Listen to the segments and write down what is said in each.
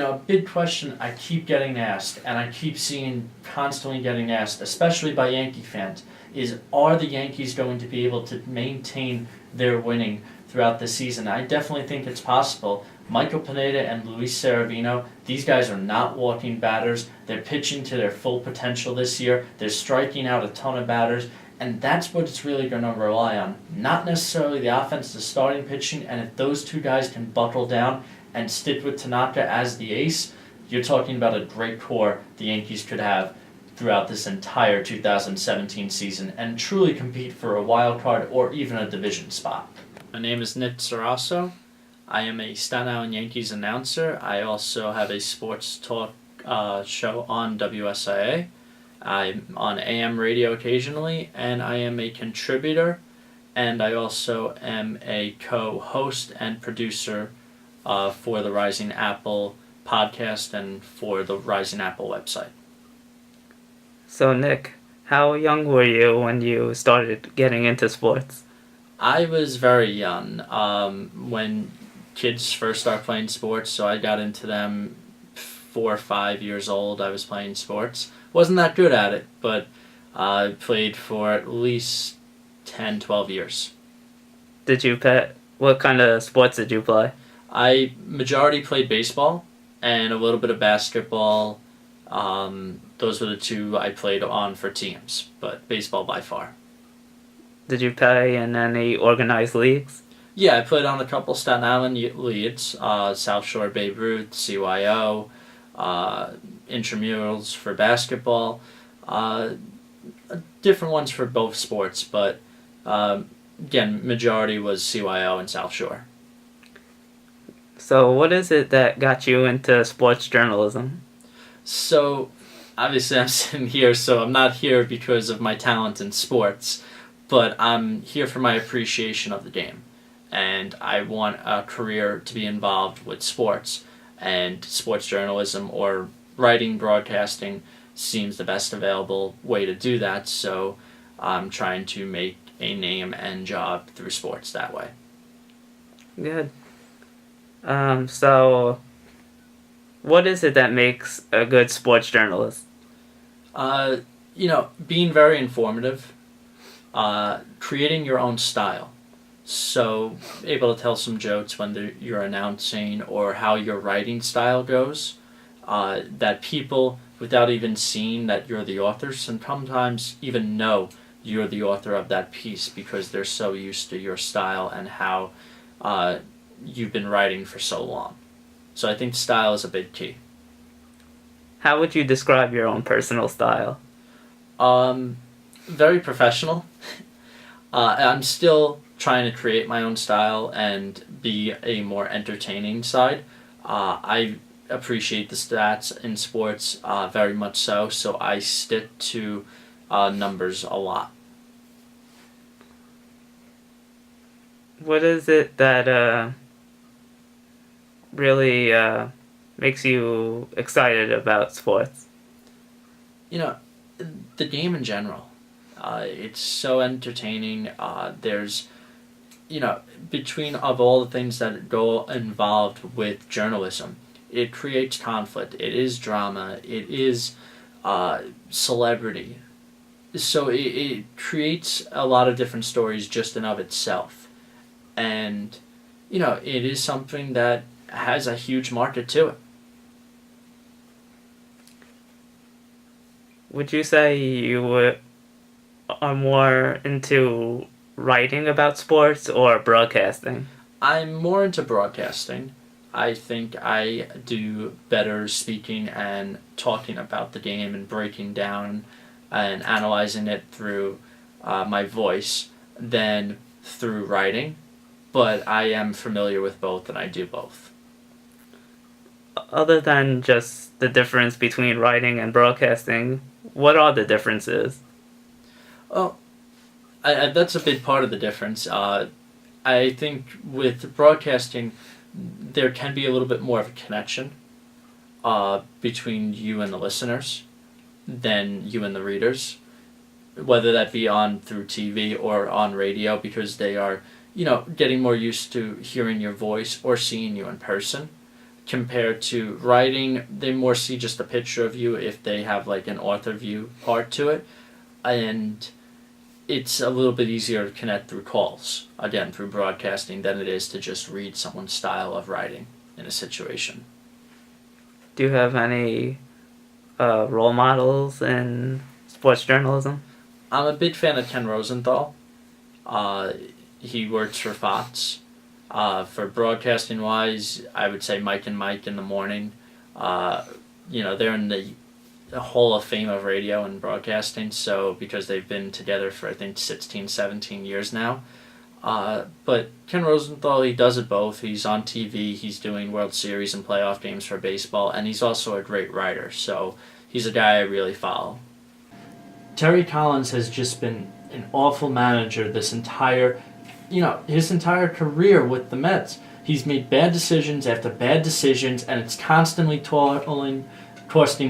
A big question I keep getting asked, and I keep seeing constantly getting asked, especially by Yankee fans, is are the Yankees going to be able to maintain their winning throughout the season? I definitely think it's possible. Michael Pineda and Luis Seravino, these guys are not walking batters. They're pitching to their full potential this year. They're striking out a ton of batters, and that's what it's really going to rely on. Not necessarily the offense, the starting pitching, and if those two guys can buckle down and stick with Tanaka as the ace, you're talking about a great core the Yankees could have throughout this entire 2017 season and truly compete for a wild card or even a division spot. My name is Nick Sarasso. I am a Staten Island Yankees announcer. I also have a sports talk show on WSIA. I'm on AM radio occasionally, and I am a contributor, and I also am a co-host and producer for the Rising Apple podcast and for the Rising Apple website. So Nick, how young were you when you started getting into sports? I was very young when kids first start playing sports, so I got into them 4 or 5 years old. I was playing sports. Wasn't that good at it, but I played for at least 10, 12 years. What kind of sports did you play? I majority played baseball and a little bit of basketball. Those were the two I played on for teams, but baseball by far. Did you play in any organized leagues? Yeah, I played on a couple Staten Island leagues, South Shore Babe Ruth, CYO, intramurals for basketball, different ones for both sports, but again, majority was CYO and South Shore. So what is it that got you into sports journalism? So, obviously I'm sitting here, so I'm not here because of my talent in sports, but I'm here for my appreciation of the game. And I want a career to be involved with sports, and sports journalism or writing, broadcasting seems the best available way to do that, so I'm trying to make a name and job through sports that way. Good. So what is it that makes a good sports journalist? Being very informative, creating your own style. So, able to tell some jokes when you're announcing or how your writing style goes, that people, without even seeing that you're the author, sometimes even know you're the author of that piece because they're so used to your style and how you've been writing for so long. So I think style is a big key. How would you describe your own personal style? Very professional. I'm still trying to create my own style and be a more entertaining side. I appreciate the stats in sports very much so I stick to numbers a lot. What is it that really makes you excited about sports? The game in general. It's so entertaining. There's, between of all the things that go involved with journalism, it creates conflict. It is drama. It is celebrity. So it creates a lot of different stories just in of itself. And, it is something that has a huge market to it. Would you say you are more into writing about sports or broadcasting? I'm more into broadcasting. I think I do better speaking and talking about the game and breaking down and analyzing it through my voice than through writing. But I am familiar with both and I do both. Other than just the difference between writing and broadcasting, what are the differences? Oh, that's a big part of the difference. I think with broadcasting, there can be a little bit more of a connection between you and the listeners than you and the readers, whether that be on through TV or on radio, because they are, getting more used to hearing your voice or seeing you in person. compared to writing. They more see just a picture of you if they have like an author view part to it, and it's a little bit easier to connect through calls, again, through broadcasting, than it is to just read someone's style of writing in a situation. Do you have any role models in sports journalism? I'm a big fan of Ken Rosenthal. He works for Fox. For broadcasting wise, I would say Mike and Mike in the morning. They're in the Hall of Fame of radio and broadcasting, so because they've been together for I think 16, 17 years now. But Ken Rosenthal, he does it both. He's on TV, he's doing World Series and playoff games for baseball, and he's also a great writer, so he's a guy I really follow. Terry Collins has just been an awful manager his entire career with the Mets. He's made bad decisions after bad decisions, and it's constantly costing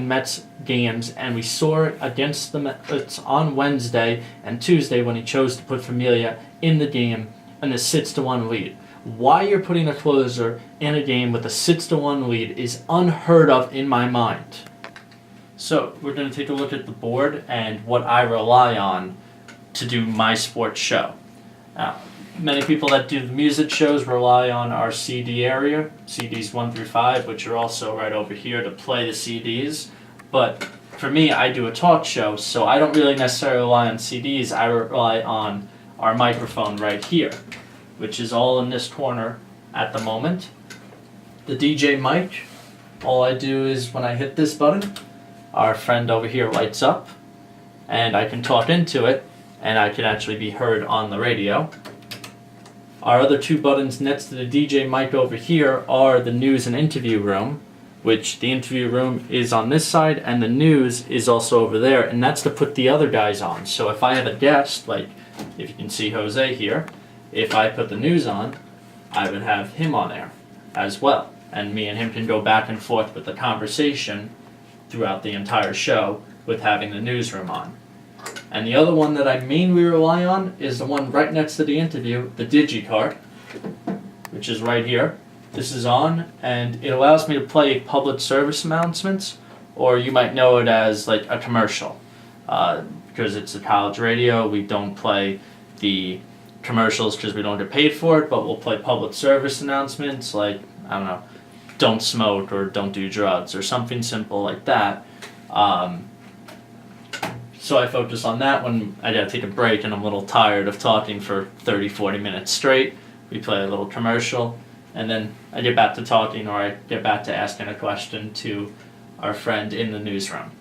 Mets games, and we saw it against the Mets on Wednesday and Tuesday when he chose to put Familia in the game and a 6-1 lead. Why you're putting a closer in a game with a 6-1 lead is unheard of in my mind. So we're going to take a look at the board and what I rely on to do my sports show. Now, many people that do the music shows rely on our CD area, CDs 1 through 5, which are also right over here to play the CDs. But for me, I do a talk show, so I don't really necessarily rely on CDs. I rely on our microphone right here, which is all in this corner at the moment. The DJ mic, all I do is when I hit this button, our friend over here lights up, and I can talk into it, and I can actually be heard on the radio. Our other two buttons next to the DJ mic over here are the news and interview room, which the interview room is on this side and the news is also over there, and that's to put the other guys on. So if I have a guest, like if you can see Jose here, if I put the news on, I would have him on there as well. And me and him can go back and forth with the conversation throughout the entire show with having the newsroom on. And the other one that I mainly rely on is the one right next to the interview, the DigiCard, which is right here. This is on, and it allows me to play public service announcements, or you might know it as like a commercial. Because it's a college radio, we don't play the commercials because we don't get paid for it, but we'll play public service announcements like, I don't know, don't smoke or don't do drugs or something simple like that. So I focus on that when I gotta take a break and I'm a little tired of talking for 30, 40 minutes straight. We play a little commercial, and then I get back to talking, or I get back to asking a question to our friend in the newsroom.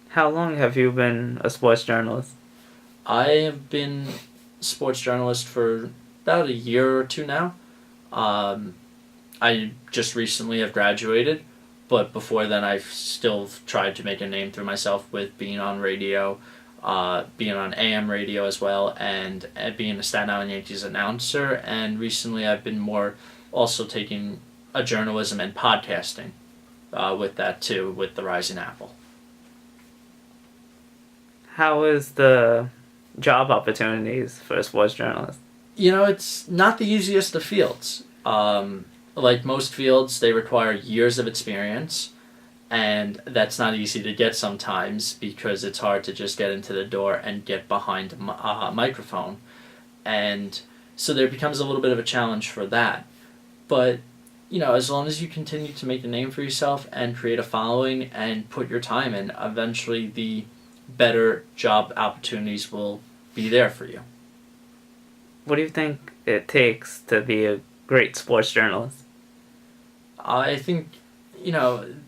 How long have you been a sports journalist? I have been a sports journalist for about a year or two now. I just recently have graduated, but before then I've still tried to make a name through myself with being on radio, being on AM radio as well, and being a Staten Island Yankees announcer, and recently I've been more also taking a journalism and podcasting with that too, with the Rising Apple. How is the job opportunities for a sports journalist? It's not the easiest of fields. Like most fields, they require years of experience, and that's not easy to get sometimes because it's hard to just get into the door and get behind a microphone. And so there becomes a little bit of a challenge for that. But, as long as you continue to make a name for yourself and create a following and put your time in, eventually the better job opportunities will be there for you. What do you think it takes to be a great sports journalist? I think,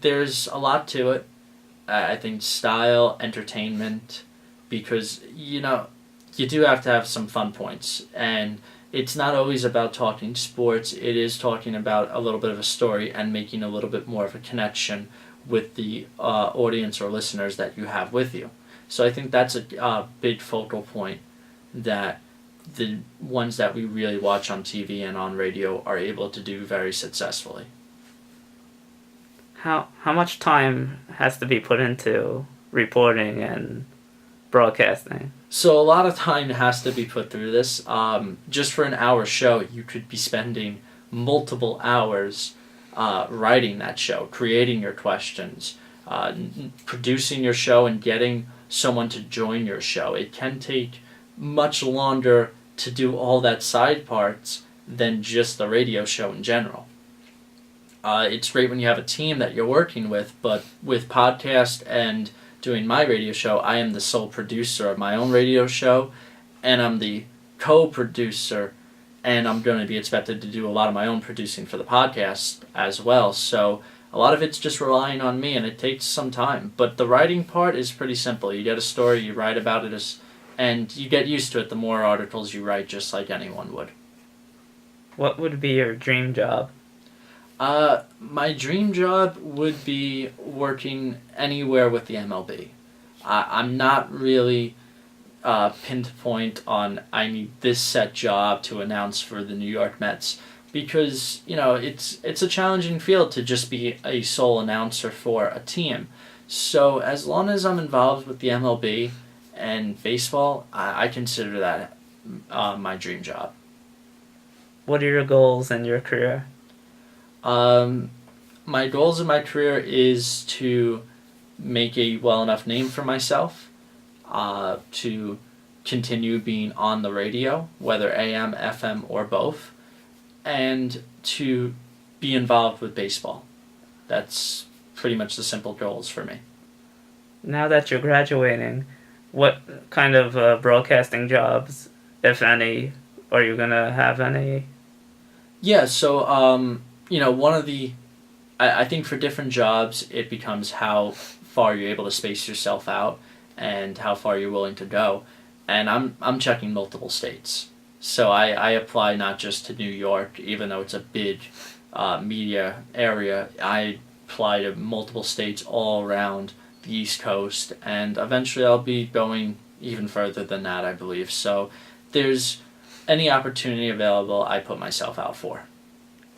there's a lot to it. I think style, entertainment, because, you do have to have some fun points. And it's not always about talking sports, it is talking about a little bit of a story and making a little bit more of a connection with the audience or listeners that you have with you. So I think that's a big focal point that the ones that we really watch on TV and on radio are able to do very successfully. How much time has to be put into reporting and broadcasting? So a lot of time has to be put through this. Just for an hour show, you could be spending multiple hours writing that show, creating your questions, producing your show, and getting someone to join your show. It can take much longer to do all that side parts than just the radio show in general. It's great when you have a team that you're working with, but with podcast and doing my radio show, I am the sole producer of my own radio show, and I'm the co-producer, and I'm going to be expected to do a lot of my own producing for the podcast as well. So a lot of it's just relying on me, and it takes some time. But the writing part is pretty simple. You get a story, you write about it, and you get used to it the more articles you write, just like anyone would. What would be your dream job? My dream job would be working anywhere with the MLB. I'm not really pinpoint on I need this set job to announce for the New York Mets, because it's a challenging field to just be a sole announcer for a team. So as long as I'm involved with the MLB and baseball, I consider that my dream job. What are your goals in your career? My goals in my career is to make a well enough name for myself, to continue being on the radio, whether AM, FM, or both, and to be involved with baseball. That's pretty much the simple goals for me. Now that you're graduating, what kind of broadcasting jobs, if any, are you going to have any? Yeah, so, one of the... I think for different jobs, it becomes how far you're able to space yourself out and how far you're willing to go. And I'm checking multiple states. So I apply not just to New York, even though it's a big media area. I apply to multiple states all around the East Coast, and eventually I'll be going even further than that, I believe. So there's any opportunity available, I put myself out for.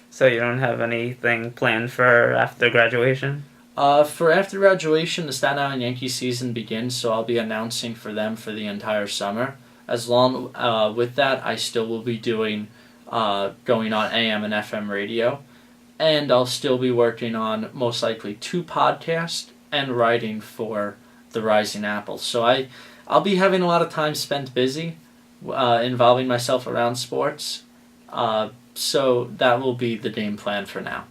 So you don't have anything planned for after graduation? For after graduation, the Staten Island Yankees season begins, so I'll be announcing for them for the entire summer. As long with that, I still will be doing going on AM and FM radio, and I'll still be working on most likely 2 podcasts and writing for the Rising Apple. So I'll be having a lot of time spent busy involving myself around sports. So that will be the game plan for now.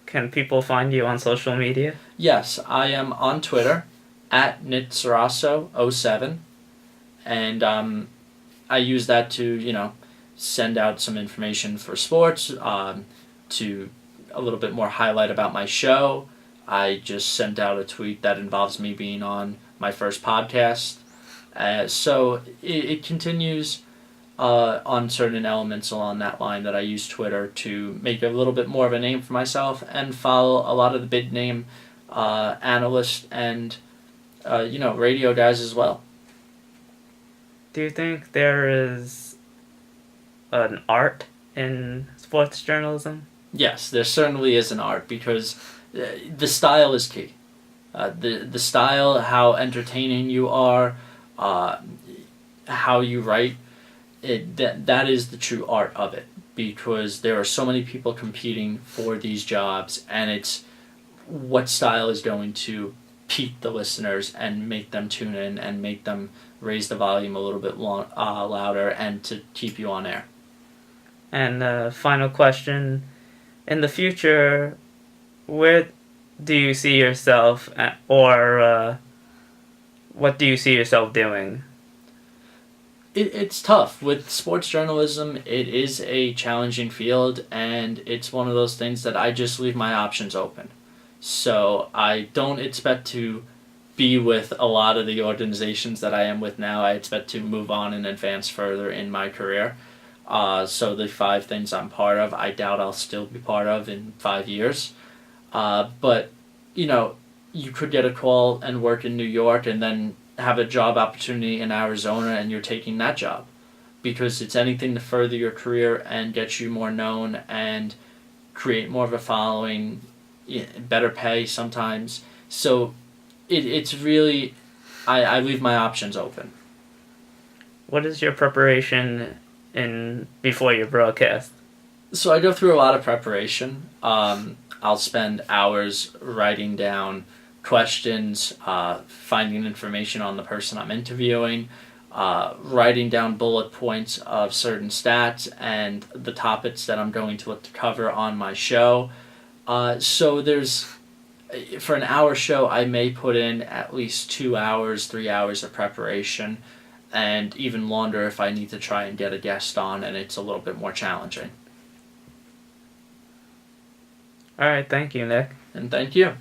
Can people find you on social media? Yes, I am on Twitter at nitsarasso07, and I use that to send out some information for sports, to a little bit more highlight about my show. I just sent out a tweet that involves me being on my first podcast. So it continues on certain elements along that line that I use Twitter to make a little bit more of a name for myself and follow a lot of the big name analysts and radio guys as well. Do you think there is an art in sports journalism? Yes, there certainly is an art, because the style is key. The style, how entertaining you are, how you write, that is the true art of it, because there are so many people competing for these jobs, and it's what style is going to pique the listeners and make them tune in and make them raise the volume a little bit louder and to keep you on air. And final question, in the future, where do you see yourself, or what do you see yourself doing? It's tough. With sports journalism, it is a challenging field, and it's one of those things that I just leave my options open. So I don't expect to be with a lot of the organizations that I am with now. I expect to move on and advance further in my career. So the 5 things I'm part of, I doubt I'll still be part of in 5 years. But, you know, you could get a call and work in New York and then have a job opportunity in Arizona and you're taking that job because it's anything to further your career and get you more known and create more of a following, better pay sometimes. So it's really, I leave my options open. What is your preparation in before your broadcast? So I go through a lot of preparation. I'll spend hours writing down questions, finding information on the person I'm interviewing, writing down bullet points of certain stats and the topics that I'm going to look to cover on my show. So for an hour show, I may put in at least 2 hours, 3 hours of preparation, and even longer if I need to try and get a guest on and it's a little bit more challenging. All right, thank you, Nick. And thank you.